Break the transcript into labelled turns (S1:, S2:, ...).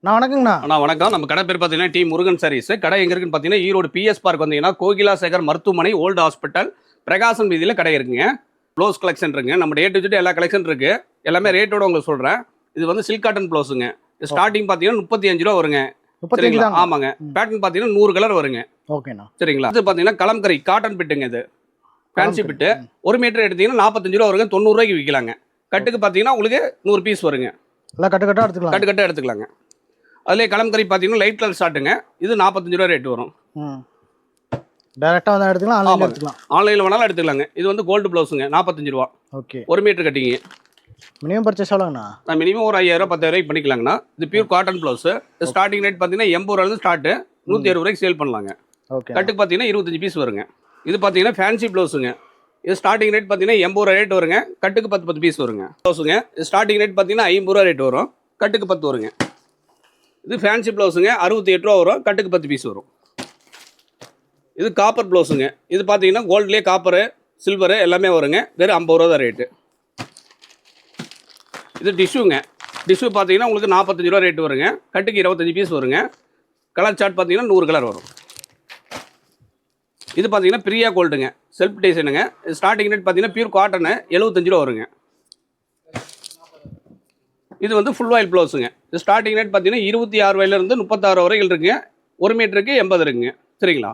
S1: நான் வணக்கங்கண்ணா.
S2: அண்ணா வணக்கம். நம்ம கடை பேர் பார்த்தீங்கன்னா டி முருகன் சாரீஸ். கடை எங்கே இருக்குன்னு பார்த்தீங்கன்னா ஈரோடு பிஎஸ் பார்க் வந்தீங்கன்னா கோகிலா சேகர் மருத்துவமனை ஓல்டு ஹாஸ்பிட்டல் பிரகாசம் வீதியில் கடை இருக்குங்க. ப்ளவுஸ் கலெக்ஷன் இருக்குங்க. நம்ம டே டு டே எல்லா கலெக்ஷன் இருக்கு. எல்லாமே ரேட்டோட உங்களுக்கு சொல்கிறேன். இது வந்து சில்க் காட்டன் ப்ளவுஸுங்க. ஸ்டார்டிங் பார்த்தீங்கன்னா 35 ரூபா வருங்க. சரிங்களா? ஆமாங்க. பேட்டர்ன் பார்த்தீங்கன்னா 100 கலர் வருங்க.
S1: ஓகேண்ணா.
S2: சரிங்களா? இது பார்த்தீங்கன்னா கலம்கரி காட்டன் பிட்டுங்க. இது ஃபேன்சி பிட்டு 1 மீட்டர் எடுத்தீங்கன்னா 45 ரூபா வருங்க. 90 ரூபாய்க்கு விற்கலாங்க. கட்டுக்கு பார்த்தீங்கன்னா உங்களுக்கு 100 பீஸ் வருங்க.
S1: எல்லாம் கட்டு கட்டாக எடுத்துக்கலாம்.
S2: கட்டு கட்டாக எடுத்துக்கலாங்க. அதுலேயே கலம்கரி பார்த்தீங்கன்னா லைட் கலர் ஷார்ட்டுங்க. இது 45 ரூபா ரேட் வரும்.
S1: டேரெக்டாக வந்து எடுத்துக்கலாம், ஆன்லைனில் எடுத்துக்கலாம்.
S2: ஆன்லைனில் வேணாலும் எடுத்துக்கலாங்க. இது வந்து கோல்டு ப்ளவுஸுங்க. 45 ரூபா.
S1: ஓகே.
S2: 1 மீட்டர் கட்டிங்க.
S1: மினிமம் பர்ச்சேஸ் எவ்வளோங்கண்ணா?
S2: நான் மினிமம் ஒரு 5000 10,000 பண்ணிக்கலாங்கண்ணா. இது pure cotton blouse. Starting rate பார்த்தீங்கன்னா 80 ரூபாயிலிருந்து ஸ்டார்ட்டு 160 ரூபாய்க்கு சேல் பண்ணலாங்க.
S1: ஓகே.
S2: கட்டுக்கு பார்த்தீங்கன்னா 25 பீஸ் வருங்க. இது பார்த்தீங்கன்னா ஃபேன்சி ப்ளவுஸுங்க. இது ஸ்டார்டிங் ரேட் பார்த்தீங்கன்னா 80 ரூபா ரேட் வருங்க. கட்டுக்கு 10 பீஸ் வருங்க. ப்ளவுஸுங்க இது ஸ்டார்டிங் ரேட் பார்த்தீங்கன்னா 50 ரூபா ரேட் வரும். கட்டுக்கு 10 வருங்க. இது ஃபேன்சி ப்ளவுஸுங்க. 68 ரூபா வரும். கட்டுக்கு 10 பீஸ் வரும். இது காப்பர் ப்ளவுஸுங்க. இது பார்த்தீங்கன்னா கோல்ட்லேயே காப்பரு சில்வரு எல்லாமே வருங்க. வெறும் 50 ரூபா தான் ரேட்டு. இது டிஷ்யூங்க. டிஷ்யூ பார்த்தீங்கன்னா உங்களுக்கு 45 ரூபா ரேட்டு வருங்க. கட்டுக்கு 25 பீஸ் வருங்க. கலர் சார்ட் பார்த்தீங்கன்னா 100 கலர் வரும். இது பார்த்தீங்கன்னா பிரியா கோல்டுங்க. செல்ஃப் டிசைனுங்க. ஸ்டார்டிங் ரேட் பார்த்தீங்கன்னா பியூர் காட்டனு 75 ரூபா வருங்க. இது வந்து ஃபுல் ஆயில் ப்ளவுஸுங்க. இது ஸ்டார்டிங் ரேட் பார்த்தீங்கன்னா 26 ரூபாயிலிருந்து 36 வரைக்கும் இருக்குங்க. 1 மீட்டருக்கு 80 இருக்குங்க. சரிங்களா?